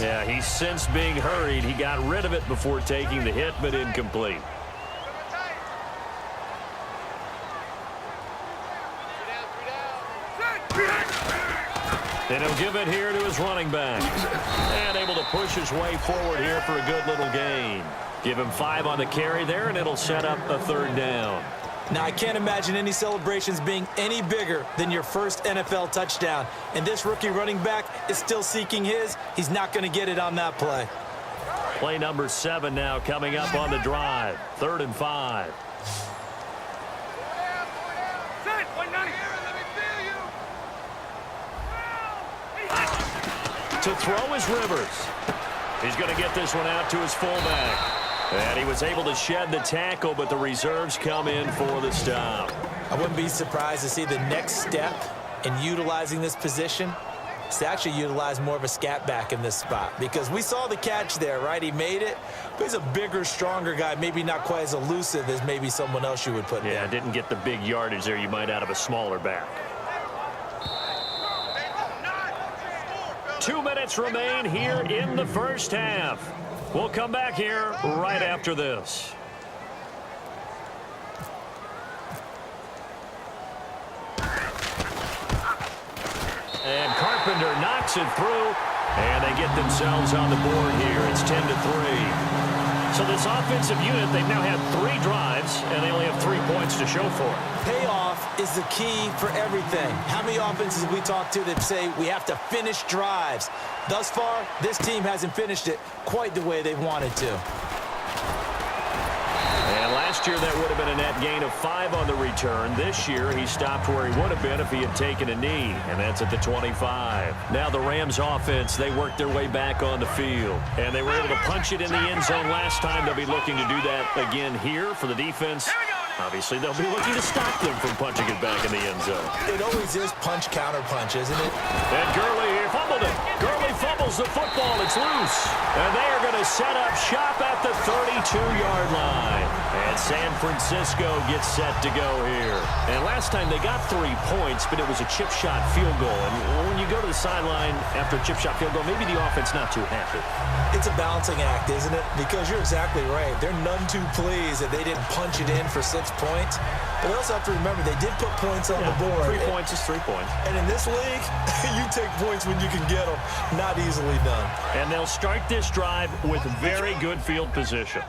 Yeah, he sensed being hurried. He got rid of it before taking the hit, but incomplete. And he'll give it here to his running back. And able to push his way forward here for a good little gain. Give him 5 on the carry there, and it'll set up a 3rd down. Now, I can't imagine any celebrations being any bigger than your first NFL touchdown. And this rookie running back is still seeking his. He's not going to get it on that play. Play number 7 now coming up on the drive. 3rd and 5. To throw is Rivers. He's going to get this one out to his fullback. And he was able to shed the tackle, but the reserves come in for the stop. I wouldn't be surprised to see the next step in utilizing this position is to actually utilize more of a scat back in this spot. Because we saw the catch there, right? He made it, but he's a bigger, stronger guy, maybe not quite as elusive as maybe someone else you would put there. Yeah, didn't get the big yardage there you might out of a smaller back. 2 minutes remain here in the first half. We'll come back here right after this. And Carpenter knocks it through, and they get themselves on the board here. It's 10-3. So this offensive unit, they've now had 3 drives, and they only have 3 points to show for it. Payoff is the key for everything. How many offenses have we talked to that say we have to finish drives? Thus far, this team hasn't finished it quite the way they've wanted to. And last year, that would have been a net gain of 5 on the return. This year, he stopped where he would have been if he had taken a knee, and that's at the 25. Now the Rams offense, they worked their way back on the field, and they were able to punch it in the end zone last time. They'll be looking to do that again here for the defense. Obviously, they'll be looking to stop them from punching it back in the end zone. It always is punch-counter-punch, isn't it? And Gurley here fumbled it. Gurley fumbles the football. It's loose. And they are going to set up shop at the 32-yard line. And San Francisco gets set to go here. And last time they got 3 points, but it was a chip shot field goal. And when you go to the sideline after a chip shot field goal, maybe the offense not too happy. It's a balancing act, isn't it? Because you're exactly right. They're none too pleased that they didn't punch it in for 6 points. But we also have to remember they did put points on the board. 3 points is 3 points. And in this league, you take points when you can get them. Not easily done. And they'll start this drive with very good field position.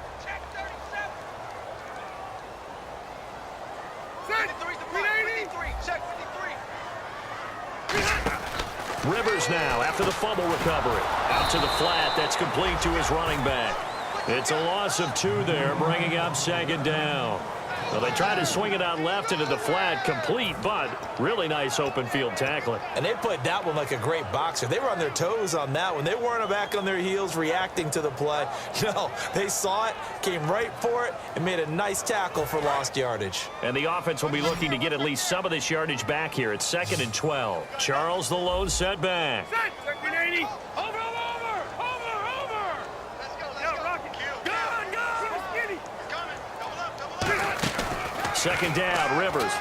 Rivers now after the fumble recovery. Out to the flat. That's complete to his running back. It's a loss of 2 there, bringing up 2nd down. Well, they tried to swing it out left into the flat, complete, but really nice open field tackling. And they played that one like a great boxer. They were on their toes on that one. They weren't back on their heels reacting to the play. No, they saw it, came right for it, and made a nice tackle for lost yardage. And the offense will be looking to get at least some of this yardage back here. It's 2nd and 12. Charles the lone setback. Second down, Rivers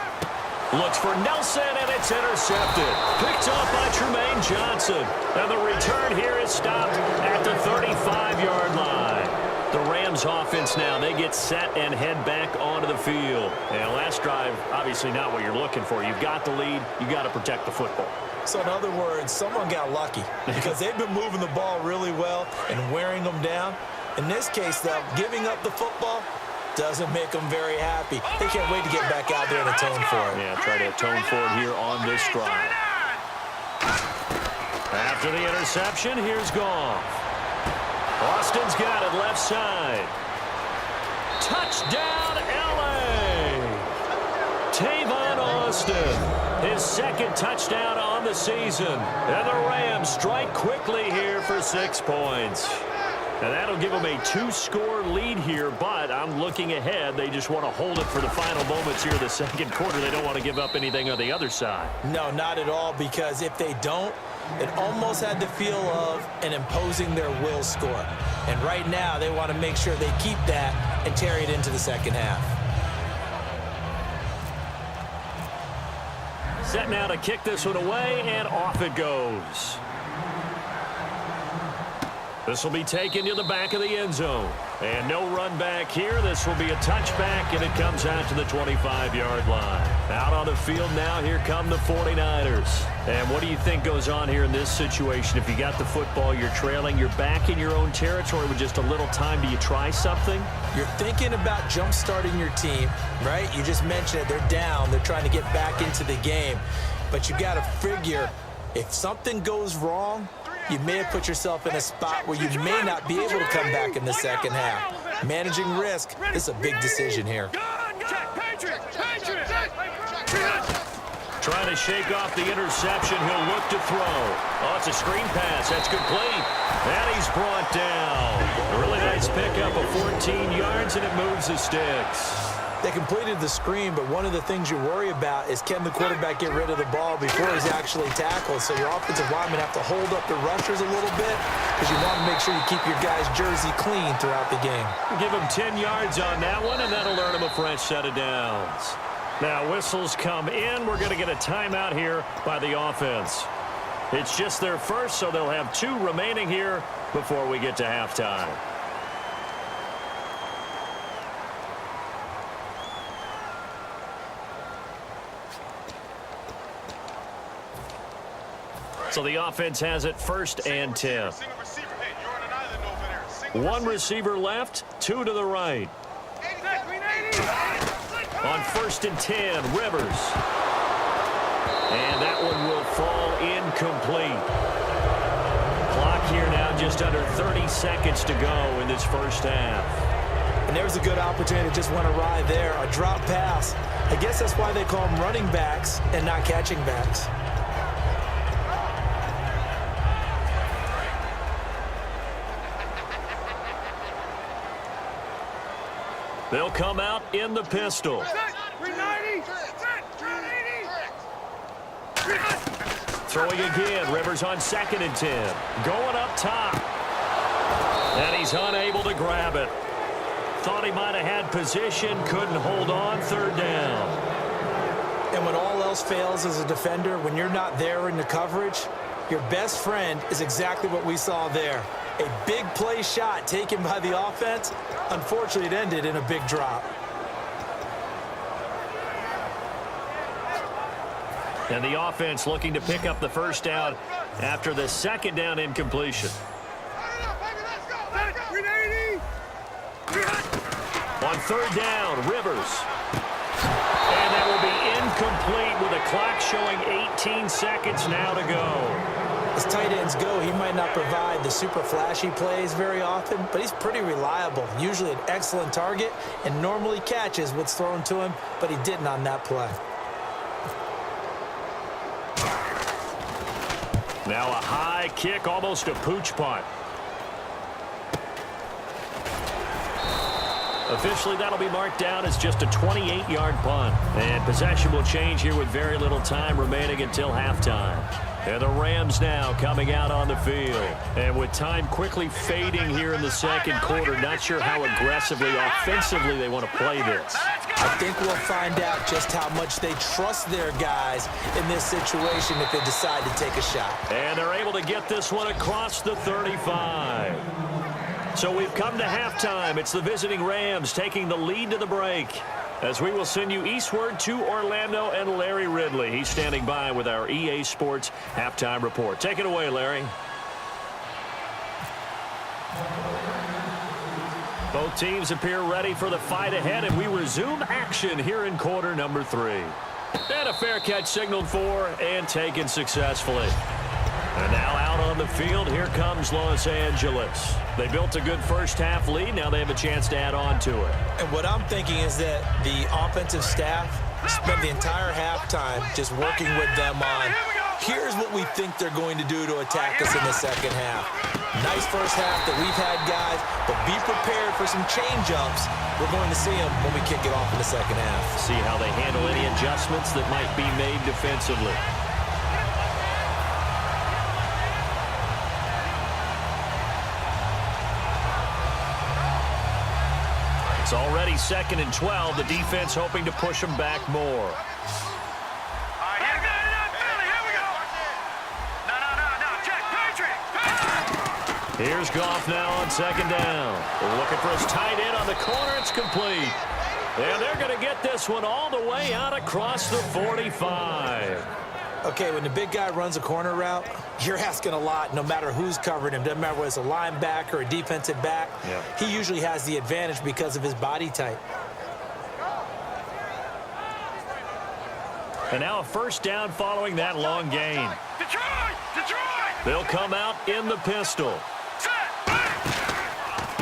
looks for Nelson, and it's intercepted. Picked off by Tremaine Johnson. And the return here is stopped at the 35-yard line. The Rams offense now, they get set and head back onto the field. And last drive, obviously not what you're looking for. You've got the lead. You've got to protect the football. So in other words, someone got lucky because they've been moving the ball really well and wearing them down. In this case, though, giving up the football doesn't make them very happy. They can't wait to get back out there and atone for it. Yeah, try to atone for it here on this drive. After the interception, here's Goff. Austin's got it left side. Touchdown, L.A. Tavon Austin, his 2nd touchdown on the season. And the Rams strike quickly here for 6 points. And that'll give them a 2-score lead here, but I'm looking ahead. They just want to hold it for the final moments here of the 2nd quarter. They don't want to give up anything on the other side. No, not at all, because if they don't, it almost had the feel of an imposing their will score. And right now, they want to make sure they keep that and carry it into the 2nd half. Set now to kick this one away, and off it goes. This will be taken to the back of the end zone. And no run back here. This will be a touchback, and it comes out to the 25-yard line. Out on the field now, here come the 49ers. And what do you think goes on here in this situation? If you got the football, you're trailing, you're back in your own territory with just a little time. Do you try something? You're thinking about jump-starting your team, right? You just mentioned it. They're down. They're trying to get back into the game. But you got to figure, if something goes wrong, you may have put yourself in a spot where you may not be able to come back in the second half. Managing risk, this is a big decision here. Trying to shake off the interception. He'll look to throw. Oh, it's a screen pass. That's complete. And he's brought down. A really nice pickup of 14 yards, and it moves the sticks. They completed the screen, but one of the things you worry about is can the quarterback get rid of the ball before he's actually tackled? So your offensive linemen have to hold up the rushers a little bit because you want to make sure you keep your guy's jersey clean throughout the game. Give him 10 yards on that one, and that'll earn him a fresh set of downs. Now whistles come in. We're going to get a timeout here by the offense. It's just their first, so they'll have 2 remaining here before we get to halftime. So the offense has it 1st and 10. 1 receiver left, 2 to the right. On 1st and 10, Rivers. And that one will fall incomplete. Clock here now just under 30 seconds to go in this first half. And there was a good opportunity to just went awry there, a drop pass. I guess that's why they call them running backs and not catching backs. They'll come out in the pistol. Throwing again. Rivers on 2nd and 10. Going up top. And he's unable to grab it. Thought he might have had position. Couldn't hold on. 3rd down. And when all else fails as a defender, when you're not there in the coverage, your best friend is exactly what we saw there. A big play shot taken by the offense. Unfortunately, it ended in a big drop. And the offense looking to pick up the first down after the 2nd down incompletion. On 3rd down, Rivers. And that will be incomplete with a clock showing 18 seconds now to go. As tight ends go, he might not provide the super flashy plays very often, but he's pretty reliable, usually an excellent target, and normally catches what's thrown to him, but he didn't on that play. Now a high kick, almost a pooch punt. Officially, that'll be marked down as just a 28-yard punt. And possession will change here with very little time remaining until halftime. And the Rams now coming out on the field. And with time quickly fading here in the 2nd quarter, not sure how aggressively, offensively they want to play this. I think we'll find out just how much they trust their guys in this situation if they decide to take a shot. And they're able to get this one across the 35. So we've come to halftime. It's the visiting Rams taking the lead to the break. As we will send you eastward to Orlando and Larry Ridley. He's standing by with our EA Sports halftime report. Take it away, Larry. Both teams appear ready for the fight ahead, and we resume action here in quarter number 3. And a fair catch signaled for and taken successfully. And now out on the field, here comes Los Angeles. They built a good first half lead. Now they have a chance to add on to it. And what I'm thinking is that the offensive staff spent the entire halftime just working with them on, here's what we think they're going to do to attack us in the second half. Nice first half that we've had, guys, but be prepared for some change-ups. We're going to see them when we kick it off in the second half. See how they handle any adjustments that might be made defensively. It's already 2nd and 12. The defense hoping to push them back more. Here's Goff now on second down. Looking for his tight end on the corner. It's complete. And they're going to get this one all the way out across the 45. Okay, when the big guy runs a corner route, you're asking a lot no matter who's covering him. Doesn't matter whether it's a linebacker or a defensive back. Yeah. He usually has the advantage because of his body type. And now a first down following that long gain. They'll come out in the pistol.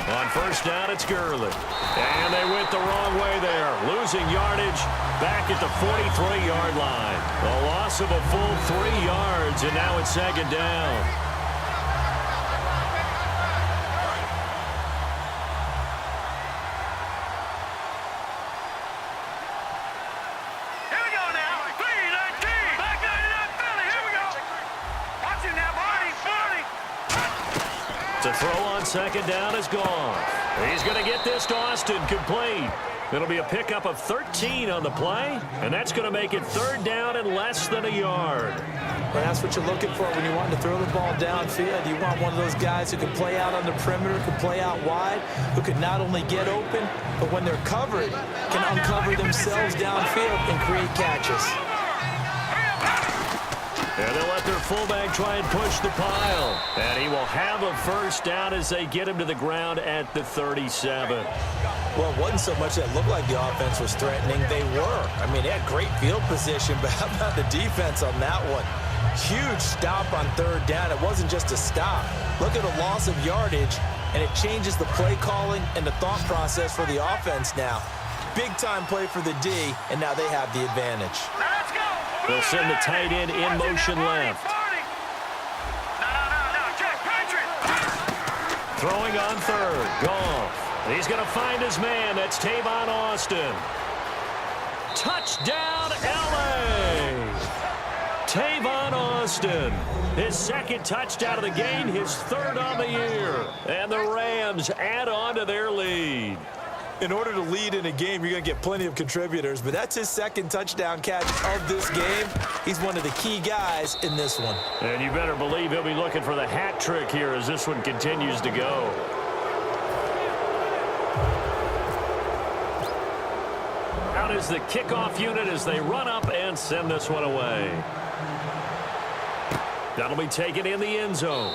On first down, it's Gurley. And they went the wrong way there. Losing yardage back at the 43-yard line. A loss of a full 3 yards, and now it's second down. To throw on second down is gone. He's going to get this to Austin complete. It'll be a pickup of 13 on the play, and that's going to make it third down and less than a yard. Well, that's what you're looking for when you want to throw the ball downfield. You want one of those guys who can play out on the perimeter, can play out wide, who can not only get open, but when they're covered, can uncover themselves downfield and create catches. And they'll let their fullback try and push the pile. And he will have a first down as they get him to the ground at the 37. Well, it wasn't so much that it looked like the offense was threatening. They were. I mean, they had great field position, but how about the defense on that one? Huge stop on third down. It wasn't just a stop. Look at the loss of yardage, and it changes the play calling and the thought process for the offense now. Big-time play for the D, and now they have the advantage. They'll send the tight end in motion left. Throwing on third. Goff. He's going to find his man. That's Tavon Austin. Touchdown, L.A. Tavon Austin. His second touchdown of the game, his third on the year. And the Rams add on to their lead. In order to lead in a game, you're going to get plenty of contributors, but that's his second touchdown catch of this game. He's one of the key guys in this one. And you better believe he'll be looking for the hat trick here as this one continues to go. Out is the kickoff unit as they run up and send this one away. That'll be taken in the end zone.